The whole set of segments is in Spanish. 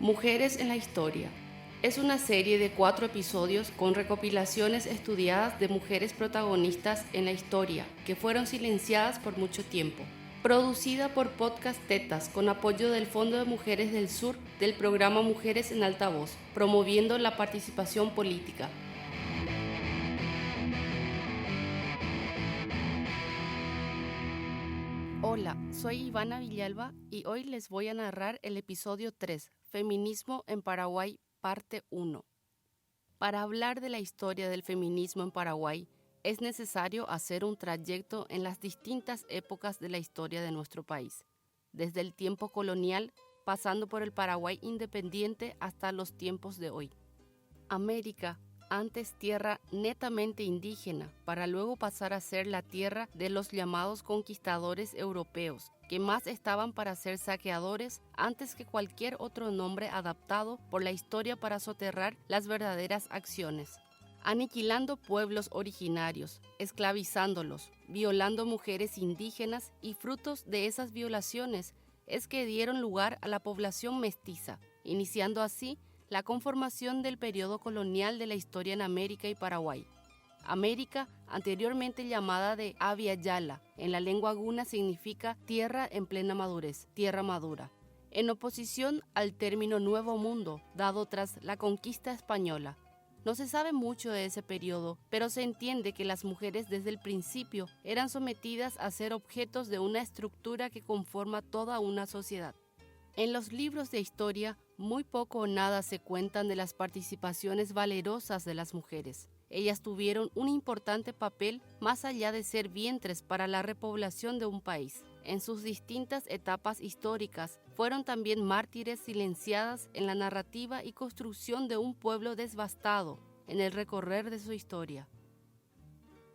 Mujeres en la Historia. Es una serie de 4 episodios con recopilaciones estudiadas de mujeres protagonistas en la historia que fueron silenciadas por mucho tiempo. Producida por Podcast Tetas con apoyo del Fondo de Mujeres del Sur del programa Mujeres en Altavoz, promoviendo la participación política. Hola, soy Ivana Villalba y hoy les voy a narrar el episodio 3, Feminismo en Paraguay, parte 1. Para hablar de la historia del feminismo en Paraguay, es necesario hacer un trayecto en las distintas épocas de la historia de nuestro país, desde el tiempo colonial, pasando por el Paraguay independiente hasta los tiempos de hoy. América, antes tierra netamente indígena, para luego pasar a ser la tierra de los llamados conquistadores europeos, que más estaban para ser saqueadores antes que cualquier otro nombre adaptado por la historia para soterrar las verdaderas acciones. Aniquilando pueblos originarios, esclavizándolos, violando mujeres indígenas y frutos de esas violaciones es que dieron lugar a la población mestiza, iniciando así la conformación del periodo colonial de la historia en América y Paraguay. América, anteriormente llamada de Abya Yala, en la lengua guna significa tierra en plena madurez, tierra madura, en oposición al término Nuevo Mundo, dado tras la conquista española. No se sabe mucho de ese periodo, pero se entiende que las mujeres desde el principio eran sometidas a ser objetos de una estructura que conforma toda una sociedad. En los libros de historia, muy poco o nada se cuentan de las participaciones valerosas de las mujeres. Ellas tuvieron un importante papel más allá de ser vientres para la repoblación de un país. En sus distintas etapas históricas, fueron también mártires silenciadas en la narrativa y construcción de un pueblo devastado en el recorrer de su historia.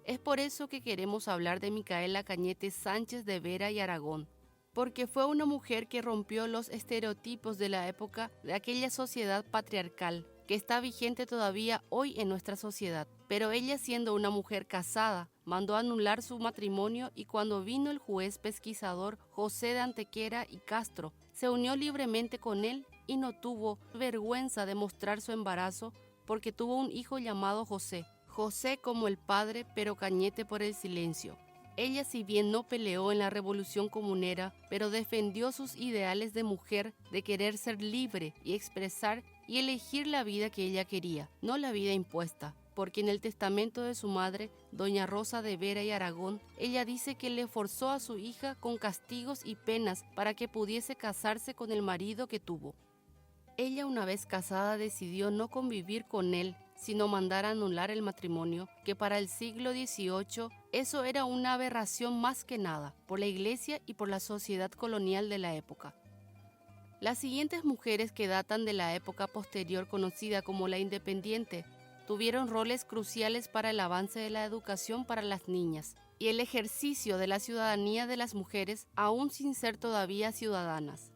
Es por eso que queremos hablar de Micaela Cañete Sánchez de Vera y Aragón, porque fue una mujer que rompió los estereotipos de la época de aquella sociedad patriarcal que está vigente todavía hoy en nuestra sociedad. Pero ella, siendo una mujer casada, mandó anular su matrimonio y cuando vino el juez pesquisador José de Antequera y Castro, se unió libremente con él y no tuvo vergüenza de mostrar su embarazo porque tuvo un hijo llamado José. José como el padre, pero Cañete por el silencio. Ella, si bien no peleó en la revolución comunera, pero defendió sus ideales de mujer, de querer ser libre y expresar y elegir la vida que ella quería, no la vida impuesta, porque en el testamento de su madre, doña Rosa de Vera y Aragón, ella dice que le forzó a su hija con castigos y penas para que pudiese casarse con el marido que tuvo. Ella, una vez casada, decidió no convivir con él, sino mandar a anular el matrimonio, que para el siglo XVIII eso era una aberración más que nada, por la iglesia y por la sociedad colonial de la época. Las siguientes mujeres que datan de la época posterior conocida como la Independiente, tuvieron roles cruciales para el avance de la educación para las niñas y el ejercicio de la ciudadanía de las mujeres aún sin ser todavía ciudadanas.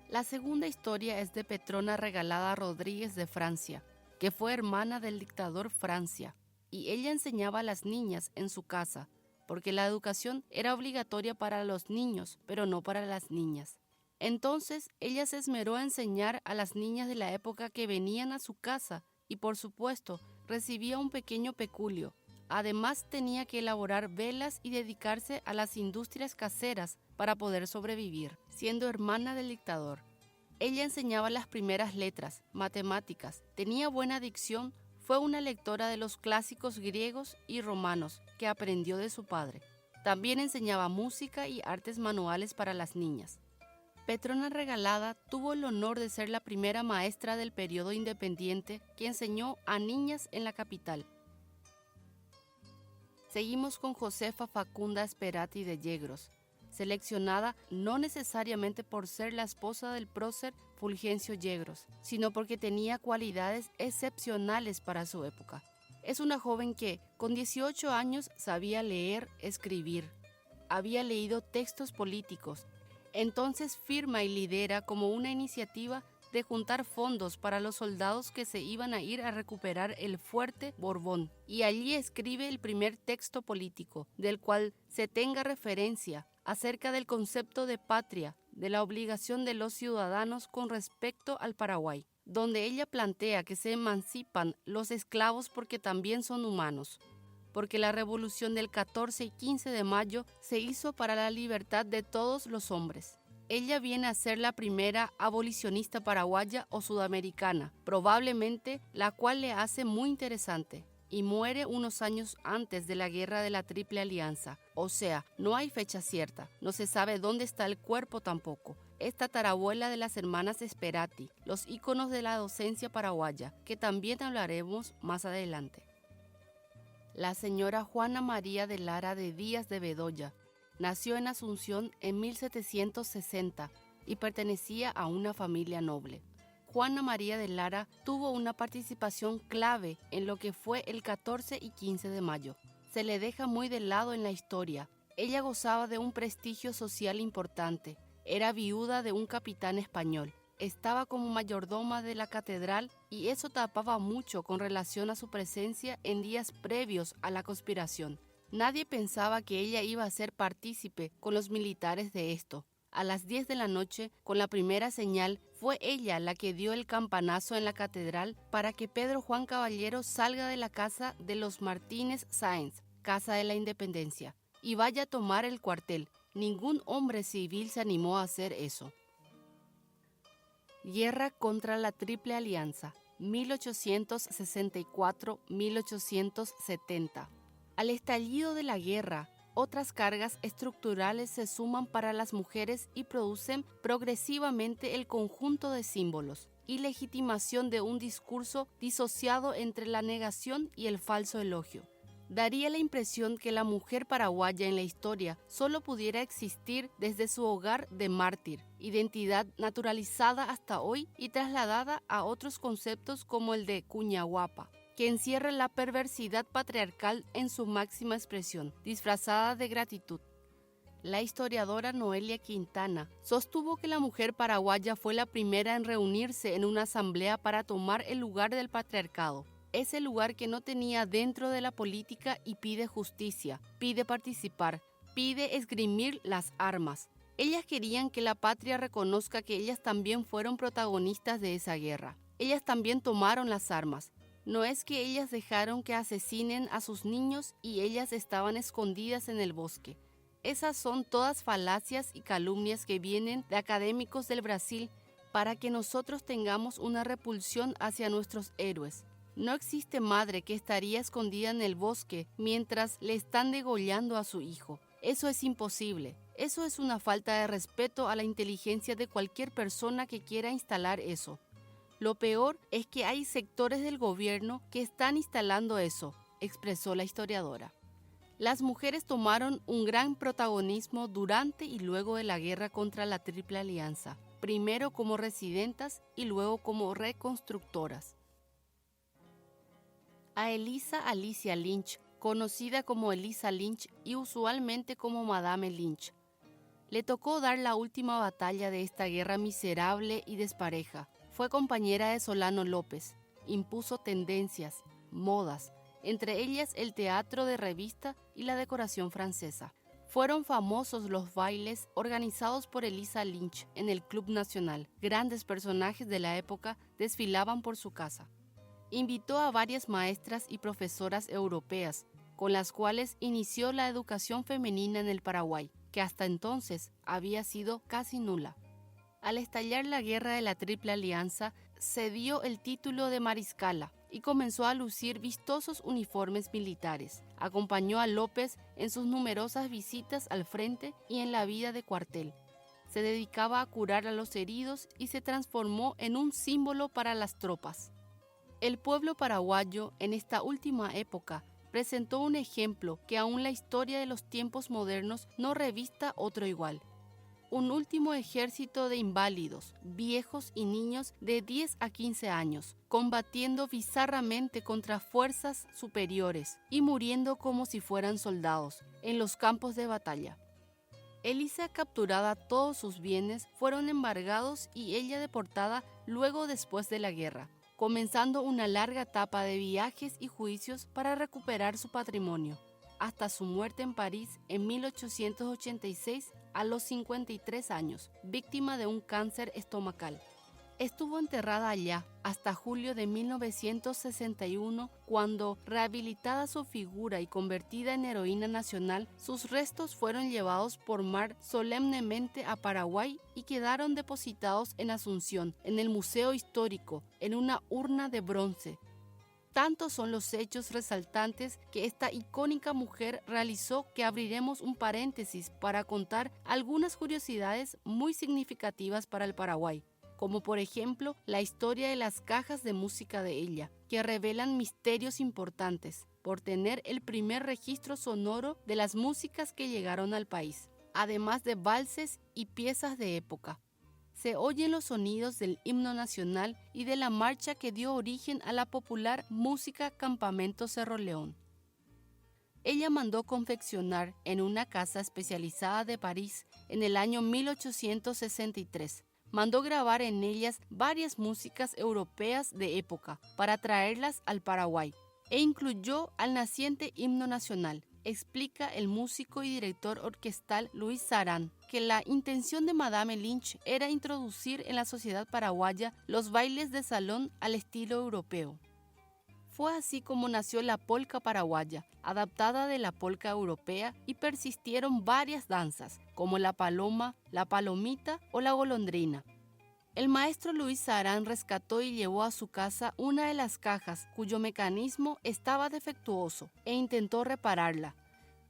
La segunda historia es de Petrona Regalada Rodríguez de Francia, que fue hermana del dictador Francia, y ella enseñaba a las niñas en su casa, porque la educación era obligatoria para los niños, pero no para las niñas. Entonces, ella se esmeró a enseñar a las niñas de la época que venían a su casa, y por supuesto, recibía un pequeño peculio. Además, tenía que elaborar velas y dedicarse a las industrias caseras para poder sobrevivir, siendo hermana del dictador. Ella enseñaba las primeras letras, matemáticas, tenía buena dicción, fue una lectora de los clásicos griegos y romanos que aprendió de su padre. También enseñaba música y artes manuales para las niñas. Petrona Regalada tuvo el honor de ser la primera maestra del periodo independiente que enseñó a niñas en la capital. Seguimos con Josefa Facunda Esperati de Yegros, seleccionada no necesariamente por ser la esposa del prócer Fulgencio Yegros, sino porque tenía cualidades excepcionales para su época. Es una joven que, con 18 años, sabía leer, escribir. Había leído textos políticos. Entonces firma y lidera como una iniciativa de juntar fondos para los soldados que se iban a ir a recuperar el fuerte Borbón. Y allí escribe el primer texto político, del cual se tenga referencia acerca del concepto de patria, de la obligación de los ciudadanos con respecto al Paraguay, donde ella plantea que se emancipan los esclavos porque también son humanos, porque la revolución del 14 y 15 de mayo se hizo para la libertad de todos los hombres. Ella viene a ser la primera abolicionista paraguaya o sudamericana, probablemente la cual le hace muy interesante, y muere unos años antes de la Guerra de la Triple Alianza. O sea, no hay fecha cierta, no se sabe dónde está el cuerpo tampoco. Es tatarabuela de las hermanas Sperati, los íconos de la docencia paraguaya, que también hablaremos más adelante. La señora Juana María de Lara de Díaz de Bedoya nació en Asunción en 1760 y pertenecía a una familia noble. Juana María de Lara tuvo una participación clave en lo que fue el 14 y 15 de mayo. Se le deja muy de lado en la historia. Ella gozaba de un prestigio social importante. Era viuda de un capitán español. Estaba como mayordoma de la catedral y eso tapaba mucho con relación a su presencia en días previos a la conspiración. Nadie pensaba que ella iba a ser partícipe con los militares de esto. A las 10 de la noche, con la primera señal, fue ella la que dio el campanazo en la catedral para que Pedro Juan Caballero salga de la casa de los Martínez Sáenz, Casa de la Independencia, y vaya a tomar el cuartel. Ningún hombre civil se animó a hacer eso. Guerra contra la Triple Alianza, 1864-1870. Al estallido de la guerra, otras cargas estructurales se suman para las mujeres y producen progresivamente el conjunto de símbolos y legitimación de un discurso disociado entre la negación y el falso elogio. Daría la impresión que la mujer paraguaya en la historia solo pudiera existir desde su hogar de mártir, identidad naturalizada hasta hoy y trasladada a otros conceptos como el de cuñahuapa, que encierra la perversidad patriarcal en su máxima expresión, disfrazada de gratitud. La historiadora Noelia Quintana sostuvo que la mujer paraguaya fue la primera en reunirse en una asamblea para tomar el lugar del patriarcado, ese lugar que no tenía dentro de la política y pide justicia, pide participar, pide esgrimir las armas. Ellas querían que la patria reconozca que ellas también fueron protagonistas de esa guerra. Ellas también tomaron las armas. No es que ellas dejaron que asesinen a sus niños y ellas estaban escondidas en el bosque. Esas son todas falacias y calumnias que vienen de académicos del Brasil para que nosotros tengamos una repulsión hacia nuestros héroes. No existe madre que estaría escondida en el bosque mientras le están degollando a su hijo. Eso es imposible. Eso es una falta de respeto a la inteligencia de cualquier persona que quiera instalar eso. Lo peor es que hay sectores del gobierno que están instalando eso, expresó la historiadora. Las mujeres tomaron un gran protagonismo durante y luego de la guerra contra la Triple Alianza, primero como residentas y luego como reconstructoras. A Elisa Alicia Lynch, conocida como Elisa Lynch y usualmente como Madame Lynch, le tocó dar la última batalla de esta guerra miserable y despareja. Fue compañera de Solano López, impuso tendencias, modas, entre ellas el teatro de revista y la decoración francesa. Fueron famosos los bailes organizados por Elisa Lynch en el Club Nacional. Grandes personajes de la época desfilaban por su casa. Invitó a varias maestras y profesoras europeas, con las cuales inició la educación femenina en el Paraguay, que hasta entonces había sido casi nula. Al estallar la guerra de la Triple Alianza, se dio el título de mariscala y comenzó a lucir vistosos uniformes militares. Acompañó a López en sus numerosas visitas al frente y en la vida de cuartel. Se dedicaba a curar a los heridos y se transformó en un símbolo para las tropas. El pueblo paraguayo, en esta última época, presentó un ejemplo que aún la historia de los tiempos modernos no revista otro igual. Un último ejército de inválidos, viejos y niños de 10 a 15 años, combatiendo bizarramente contra fuerzas superiores y muriendo como si fueran soldados en los campos de batalla. Elisa, capturada, todos sus bienes fueron embargados y ella deportada luego después de la guerra, comenzando una larga etapa de viajes y juicios para recuperar su patrimonio. hasta su muerte en París en 1886 a los 53 años, víctima de un cáncer estomacal. Estuvo enterrada allá hasta julio de 1961, cuando, rehabilitada su figura y convertida en heroína nacional, sus restos fueron llevados por mar solemnemente a Paraguay y quedaron depositados en Asunción, en el Museo Histórico, en una urna de bronce. Tantos son los hechos resaltantes que esta icónica mujer realizó que abriremos un paréntesis para contar algunas curiosidades muy significativas para el Paraguay, como por ejemplo la historia de las cajas de música de ella, que revelan misterios importantes por tener el primer registro sonoro de las músicas que llegaron al país, además de valses y piezas de época. Se oyen los sonidos del himno nacional y de la marcha que dio origen a la popular música Campamento Cerro León. Ella mandó confeccionar en una casa especializada de París en el año 1863. Mandó grabar en ellas varias músicas europeas de época para traerlas al Paraguay e incluyó al naciente himno nacional. Explica el músico y director orquestal Luis Sarán que la intención de Madame Lynch era introducir en la sociedad paraguaya los bailes de salón al estilo europeo. Fue así como nació la polca paraguaya, adaptada de la polca europea, y persistieron varias danzas, como la paloma, la palomita o la golondrina. El maestro Luis Sarán rescató y llevó a su casa una de las cajas cuyo mecanismo estaba defectuoso e intentó repararla.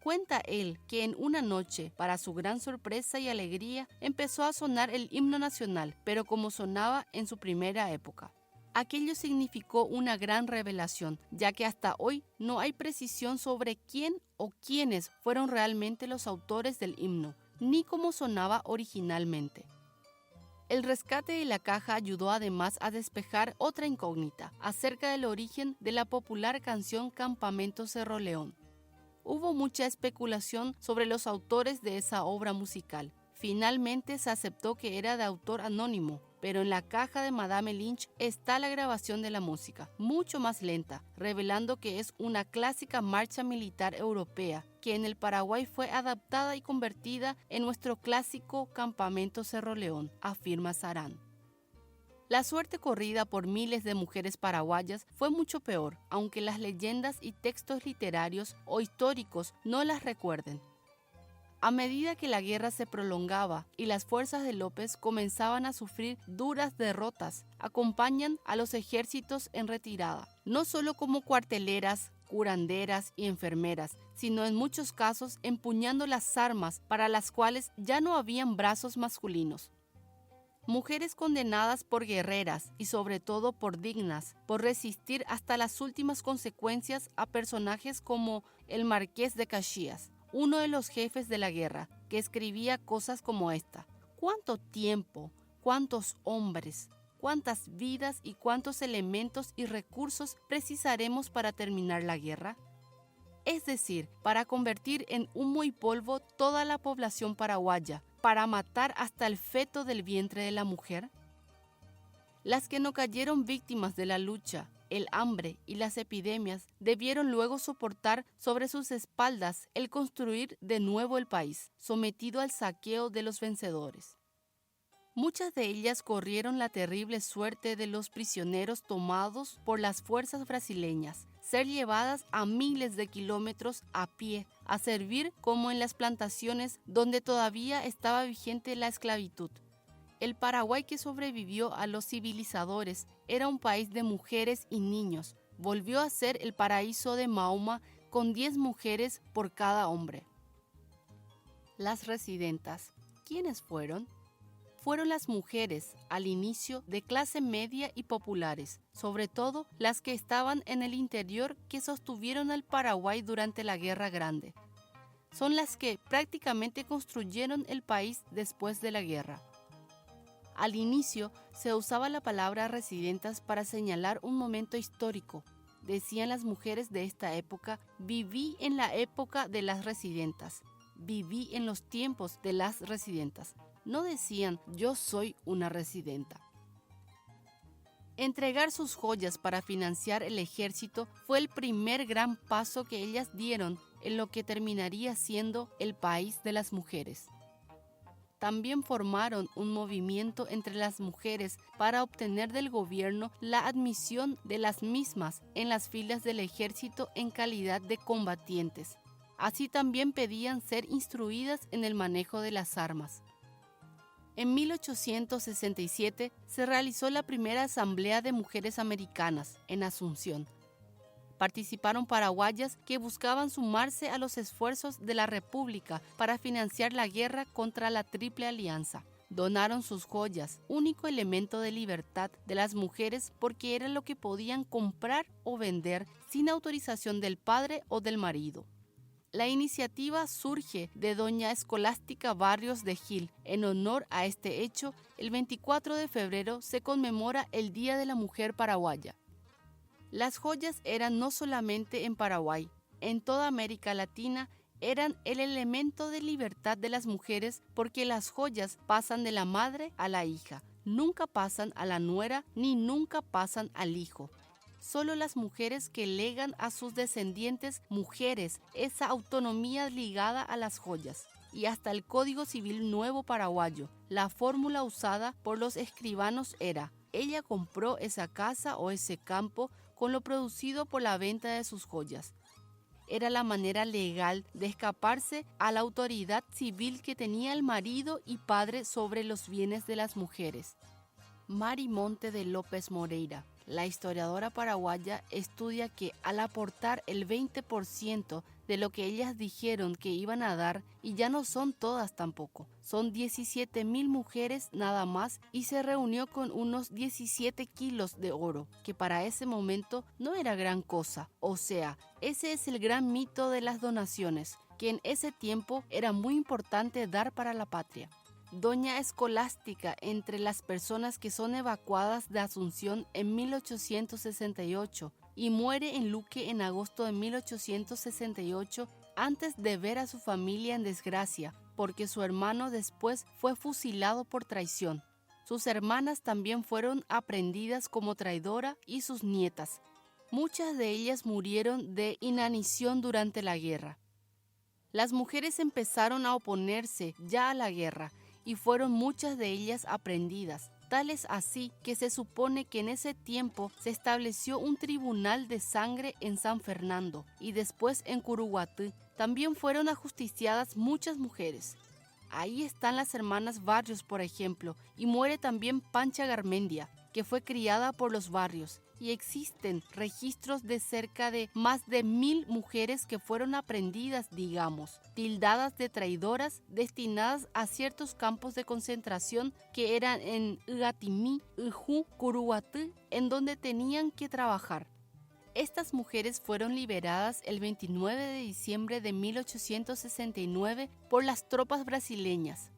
Cuenta él que en una noche, para su gran sorpresa y alegría, empezó a sonar el himno nacional, pero como sonaba en su primera época. Aquello significó una gran revelación, ya que hasta hoy no hay precisión sobre quién o quiénes fueron realmente los autores del himno, ni cómo sonaba originalmente. El rescate de la caja ayudó además a despejar otra incógnita acerca del origen de la popular canción Campamento Cerro León. Hubo mucha especulación sobre los autores de esa obra musical. Finalmente se aceptó que era de autor anónimo, pero en la caja de Madame Lynch está la grabación de la música, mucho más lenta, revelando que es una clásica marcha militar europea, que en el Paraguay fue adaptada y convertida en nuestro clásico Campamento Cerro León, afirma Sarán. La suerte corrida por miles de mujeres paraguayas fue mucho peor, aunque las leyendas y textos literarios o históricos no las recuerden. A medida que la guerra se prolongaba y las fuerzas de López comenzaban a sufrir duras derrotas, acompañan a los ejércitos en retirada, no solo como cuarteleras, curanderas y enfermeras, sino en muchos casos empuñando las armas para las cuales ya no habían brazos masculinos. Mujeres condenadas por guerreras y sobre todo por dignas, por resistir hasta las últimas consecuencias a personajes como el Marqués de Caxias, uno de los jefes de la guerra, que escribía cosas como esta: ¿cuánto tiempo, cuántos hombres, cuántas vidas y cuántos elementos y recursos precisaremos para terminar la guerra? Es decir, para convertir en humo y polvo toda la población paraguaya, para matar hasta el feto del vientre de la mujer. Las que no cayeron víctimas de la lucha, el hambre y las epidemias debieron luego soportar sobre sus espaldas el construir de nuevo el país, sometido al saqueo de los vencedores. Muchas de ellas corrieron la terrible suerte de los prisioneros tomados por las fuerzas brasileñas, ser llevadas a miles de kilómetros a pie, a servir como en las plantaciones donde todavía estaba vigente la esclavitud. El Paraguay que sobrevivió a los civilizadores era un país de mujeres y niños. Volvió a ser el paraíso de Mahoma con 10 mujeres por cada hombre. Las residentas, ¿quiénes fueron? Fueron las mujeres, al inicio, de clase media y populares, sobre todo las que estaban en el interior, que sostuvieron al Paraguay durante la Guerra Grande. Son las que prácticamente construyeron el país después de la guerra. Al inicio se usaba la palabra residentas para señalar un momento histórico. Decían las mujeres de esta época: viví en la época de las residentas, viví en los tiempos de las residentas. No decían yo soy una residenta. Entregar sus joyas para financiar el ejército fue el primer gran paso que ellas dieron en lo que terminaría siendo el país de las mujeres. También formaron un movimiento entre las mujeres para obtener del gobierno la admisión de las mismas en las filas del ejército en calidad de combatientes. Así también pedían ser instruidas en el manejo de las armas. En 1867 se realizó la primera Asamblea de Mujeres Americanas en Asunción. Participaron paraguayas que buscaban sumarse a los esfuerzos de la República para financiar la guerra contra la Triple Alianza. Donaron sus joyas, único elemento de libertad de las mujeres porque era lo que podían comprar o vender sin autorización del padre o del marido. La iniciativa surge de doña Escolástica Barrios de Gil. En honor a este hecho, el 24 de febrero se conmemora el Día de la Mujer Paraguaya. Las joyas eran no solamente en Paraguay, en toda América Latina eran el elemento de libertad de las mujeres porque las joyas pasan de la madre a la hija, nunca pasan a la nuera ni nunca pasan al hijo. Solo las mujeres que legan a sus descendientes mujeres esa autonomía ligada a las joyas. Y hasta el Código Civil Nuevo Paraguayo, la fórmula usada por los escribanos era: ella compró esa casa o ese campo con lo producido por la venta de sus joyas. Era la manera legal de escaparse a la autoridad civil que tenía el marido y padre sobre los bienes de las mujeres. Mari Monte de López Moreira, la historiadora paraguaya, estudia que al aportar el 20% de lo que ellas dijeron que iban a dar, y ya no son todas tampoco, son 17.000 mujeres nada más, y se reunió con unos 17 kilos de oro, que para ese momento no era gran cosa. O sea, ese es el gran mito de las donaciones, que en ese tiempo era muy importante dar para la patria. Doña Escolástica, entre las personas que son evacuadas de Asunción en 1868 y muere en Luque en agosto de 1868 antes de ver a su familia en desgracia, porque su hermano después fue fusilado por traición. Sus hermanas también fueron aprehendidas como traidora y sus nietas. Muchas de ellas murieron de inanición durante la guerra. Las mujeres empezaron a oponerse ya a la guerra, y fueron muchas de ellas aprehendidas. Tal es así que se supone que en ese tiempo se estableció un tribunal de sangre en San Fernando y después en Curuguatí. También fueron ajusticiadas muchas mujeres. Ahí están las hermanas Barrios, por ejemplo, y muere también Pancha Garmendia, que fue criada por los Barrios. Y existen registros de cerca de más de 1.000 mujeres que fueron aprehendidas, digamos, tildadas de traidoras, destinadas a ciertos campos de concentración que eran en Igatimí, Ijú, Curuguatí, en donde tenían que trabajar. Estas mujeres fueron liberadas el 29 de diciembre de 1869 por las tropas brasileñas.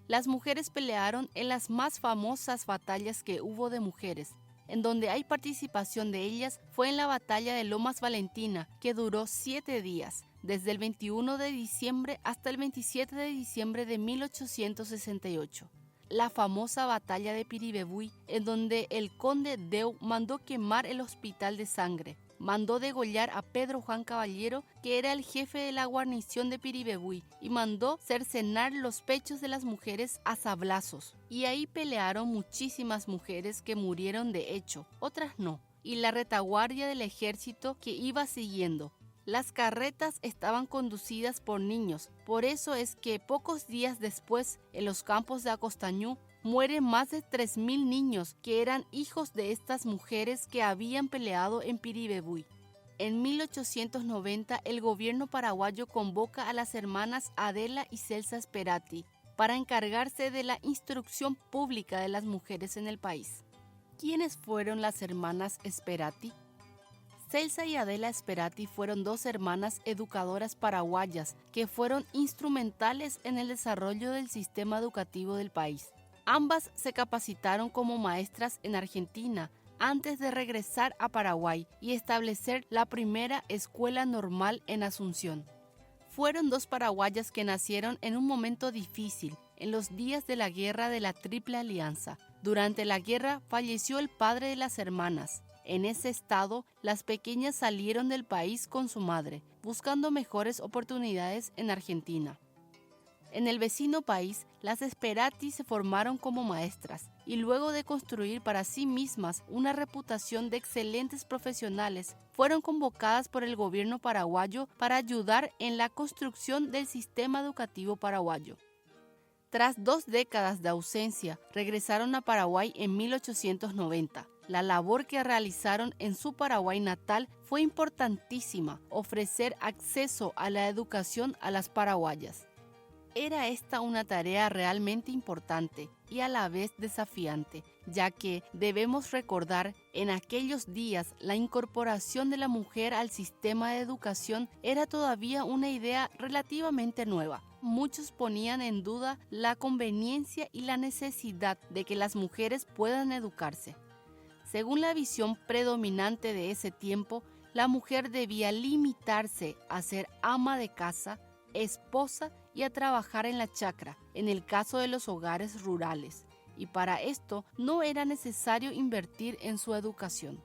Las mujeres pelearon en las más famosas batallas que hubo de mujeres. En donde hay participación de ellas fue en la batalla de Lomas Valentina, que duró 7 días, desde el 21 de diciembre hasta el 27 de diciembre de 1868. La famosa batalla de Piribebuy, en donde el conde Deu mandó quemar el hospital de sangre. Mandó degollar a Pedro Juan Caballero, que era el jefe de la guarnición de Piribebuy, y mandó cercenar los pechos de las mujeres a sablazos. Y ahí pelearon muchísimas mujeres que murieron de hecho, otras no. Y la retaguardia del ejército que iba siguiendo. Las carretas estaban conducidas por niños, por eso es que pocos días después, en los campos de Acostañú, mueren más de 3.000 niños que eran hijos de estas mujeres que habían peleado en Piribebuy. En 1890, el gobierno paraguayo convoca a las hermanas Adela y Celsa Sperati para encargarse de la instrucción pública de las mujeres en el país. ¿Quiénes fueron las hermanas Sperati? Celsa y Adela Sperati fueron 2 hermanas educadoras paraguayas que fueron instrumentales en el desarrollo del sistema educativo del país. Ambas se capacitaron como maestras en Argentina antes de regresar a Paraguay y establecer la primera escuela normal en Asunción. Fueron 2 paraguayas que nacieron en un momento difícil, en los días de la guerra de la Triple Alianza. Durante la guerra falleció el padre de las hermanas. En ese estado, las pequeñas salieron del país con su madre, buscando mejores oportunidades en Argentina. En el vecino país, las Sperati se formaron como maestras y luego de construir para sí mismas una reputación de excelentes profesionales, fueron convocadas por el gobierno paraguayo para ayudar en la construcción del sistema educativo paraguayo. Tras 2 décadas de ausencia, regresaron a Paraguay en 1890. La labor que realizaron en su Paraguay natal fue importantísima, ofrecer acceso a la educación a las paraguayas. Era esta una tarea realmente importante y a la vez desafiante, ya que debemos recordar en aquellos días la incorporación de la mujer al sistema de educación era todavía una idea relativamente nueva. Muchos ponían en duda la conveniencia y la necesidad de que las mujeres puedan educarse. Según la visión predominante de ese tiempo, la mujer debía limitarse a ser ama de casa, esposa y a trabajar en la chacra, en el caso de los hogares rurales, y para esto no era necesario invertir en su educación.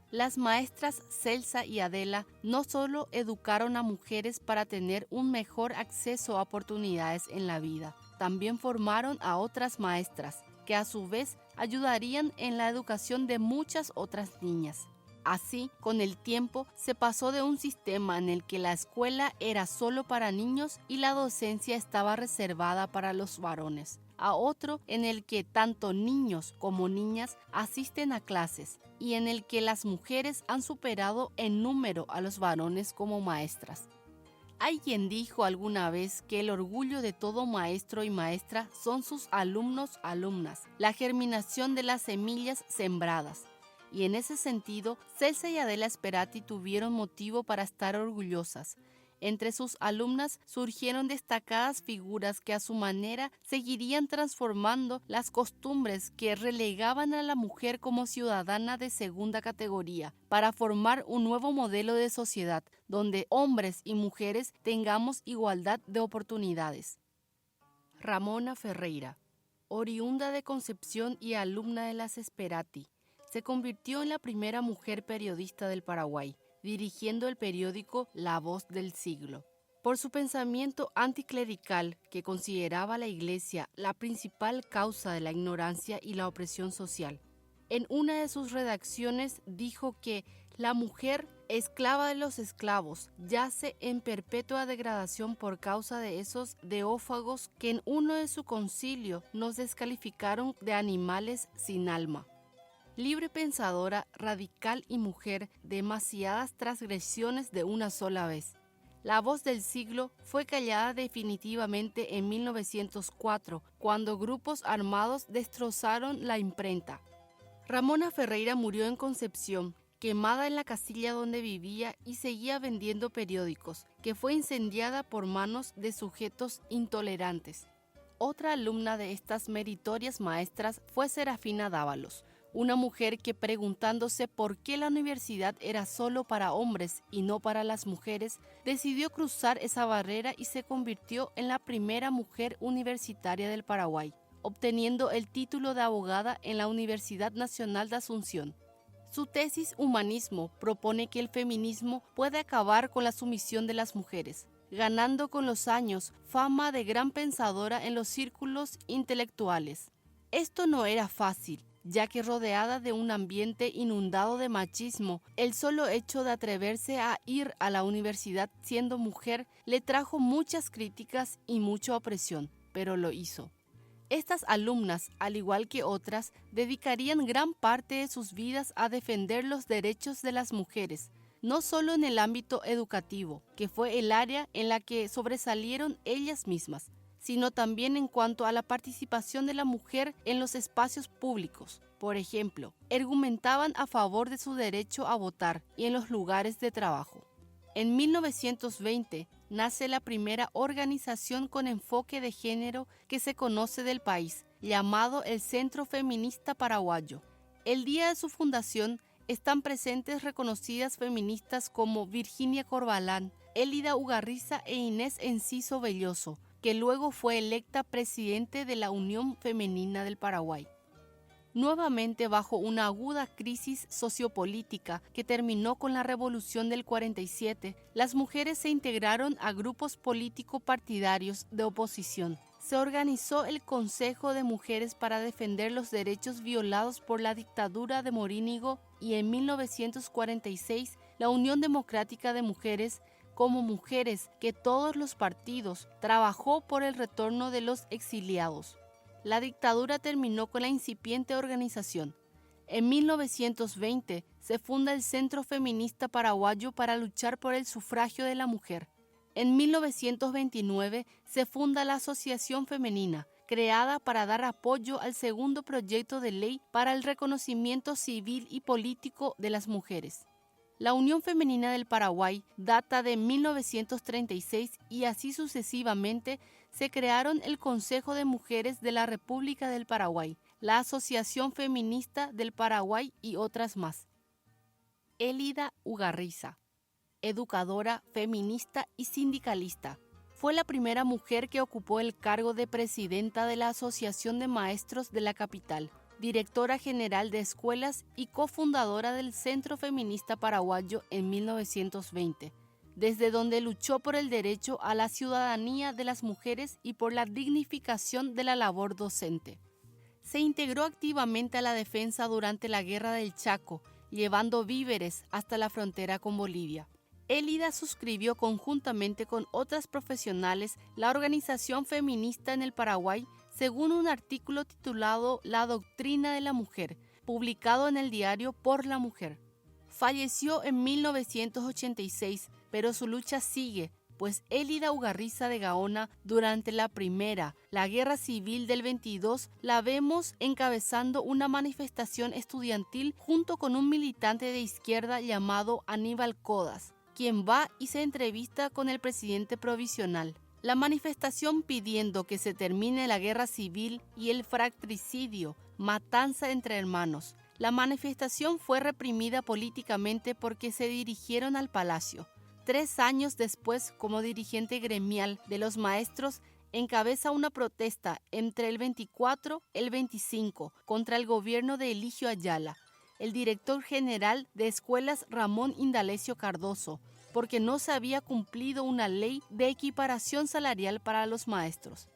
Las maestras Celsa y Adela no solo educaron a mujeres para tener un mejor acceso a oportunidades en la vida, también formaron a otras maestras, que a su vez ayudarían en la educación de muchas otras niñas. Así, con el tiempo, se pasó de un sistema en el que la escuela era solo para niños y la docencia estaba reservada para los varones, a otro en el que tanto niños como niñas asisten a clases y en el que las mujeres han superado en número a los varones como maestras. Alguien dijo alguna vez que el orgullo de todo maestro y maestra son sus alumnos-alumnas, la germinación de las semillas sembradas. Y en ese sentido, Celsa y Adela Sperati tuvieron motivo para estar orgullosas. Entre sus alumnas surgieron destacadas figuras que a su manera seguirían transformando las costumbres que relegaban a la mujer como ciudadana de segunda categoría para formar un nuevo modelo de sociedad donde hombres y mujeres tengamos igualdad de oportunidades. Ramona Ferreira, oriunda de Concepción y alumna de las Sperati, se convirtió en la primera mujer periodista del Paraguay, dirigiendo el periódico La Voz del Siglo. Por su pensamiento anticlerical, que consideraba a la Iglesia la principal causa de la ignorancia y la opresión social. En una de sus redacciones dijo que la mujer, esclava de los esclavos, yace en perpetua degradación por causa de esos deófagos que en uno de su concilio nos descalificaron de animales sin alma. Libre pensadora, radical y mujer, demasiadas transgresiones de una sola vez. La Voz del Siglo fue callada definitivamente en 1904, cuando grupos armados destrozaron la imprenta. Ramona Ferreira murió en Concepción, quemada en la casilla donde vivía y seguía vendiendo periódicos, que fue incendiada por manos de sujetos intolerantes. Otra alumna de estas meritorias maestras fue Serafina Dávalos, una mujer que, preguntándose por qué la universidad era solo para hombres y no para las mujeres, decidió cruzar esa barrera y se convirtió en la primera mujer universitaria del Paraguay, obteniendo el título de abogada en la Universidad Nacional de Asunción. Su tesis Humanismo propone que el feminismo puede acabar con la sumisión de las mujeres, ganando con los años fama de gran pensadora en los círculos intelectuales. Esto no era fácil, ya que rodeada de un ambiente inundado de machismo, el solo hecho de atreverse a ir a la universidad siendo mujer le trajo muchas críticas y mucha opresión, pero lo hizo. Estas alumnas, al igual que otras, dedicarían gran parte de sus vidas a defender los derechos de las mujeres, no solo en el ámbito educativo, que fue el área en la que sobresalieron ellas mismas, sino también en cuanto a la participación de la mujer en los espacios públicos. Por ejemplo, argumentaban a favor de su derecho a votar y en los lugares de trabajo. En 1920 nace la primera organización con enfoque de género que se conoce del país, llamado el Centro Feminista Paraguayo. El día de su fundación están presentes reconocidas feministas como Virginia Corbalán, Elida Ugarriza e Inés Enciso Belloso, que luego fue electa presidente de la Unión Femenina del Paraguay. Nuevamente bajo una aguda crisis sociopolítica que terminó con la Revolución del 47, las mujeres se integraron a grupos político-partidarios de oposición. Se organizó el Consejo de Mujeres para defender los derechos violados por la dictadura de Morínigo y en 1946 la Unión Democrática de Mujeres, como Mujeres que todos los partidos, trabajó por el retorno de los exiliados. La dictadura terminó con la incipiente organización. En 1920 se funda el Centro Feminista Paraguayo para luchar por el sufragio de la mujer. En 1929 se funda la Asociación Femenina, creada para dar apoyo al segundo proyecto de ley para el reconocimiento civil y político de las mujeres. La Unión Femenina del Paraguay data de 1936 y así sucesivamente se crearon el Consejo de Mujeres de la República del Paraguay, la Asociación Feminista del Paraguay y otras más. Elida Ugarriza, educadora, feminista y sindicalista. Fue la primera mujer que ocupó el cargo de presidenta de la Asociación de Maestros de la capital, directora general de escuelas y cofundadora del Centro Feminista Paraguayo en 1920, desde donde luchó por el derecho a la ciudadanía de las mujeres y por la dignificación de la labor docente. Se integró activamente a la defensa durante la Guerra del Chaco, llevando víveres hasta la frontera con Bolivia. Elida suscribió conjuntamente con otras profesionales la Organización Feminista en el Paraguay, según un artículo titulado La Doctrina de la Mujer, publicado en el diario Por la Mujer. Falleció en 1986, pero su lucha sigue, pues Elida Ugarriza de Gaona, durante la Guerra Civil del 22, la vemos encabezando una manifestación estudiantil junto con un militante de izquierda llamado Aníbal Codas, quien va y se entrevista con el presidente provisional. La manifestación pidiendo que se termine la guerra civil y el fratricidio, matanza entre hermanos. La manifestación fue reprimida políticamente porque se dirigieron al palacio. 3 años después, como dirigente gremial de los maestros, encabeza una protesta entre el 24 y el 25 contra el gobierno de Eligio Ayala, el director general de escuelas Ramón Indalecio Cardoso, porque no se había cumplido una ley de equiparación salarial para los maestros.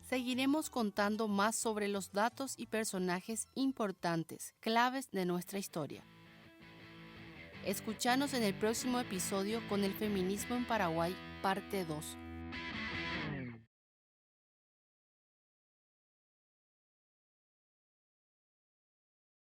Seguiremos contando más sobre los datos y personajes importantes, claves de nuestra historia. Escúchanos en el próximo episodio con el feminismo en Paraguay, parte 2.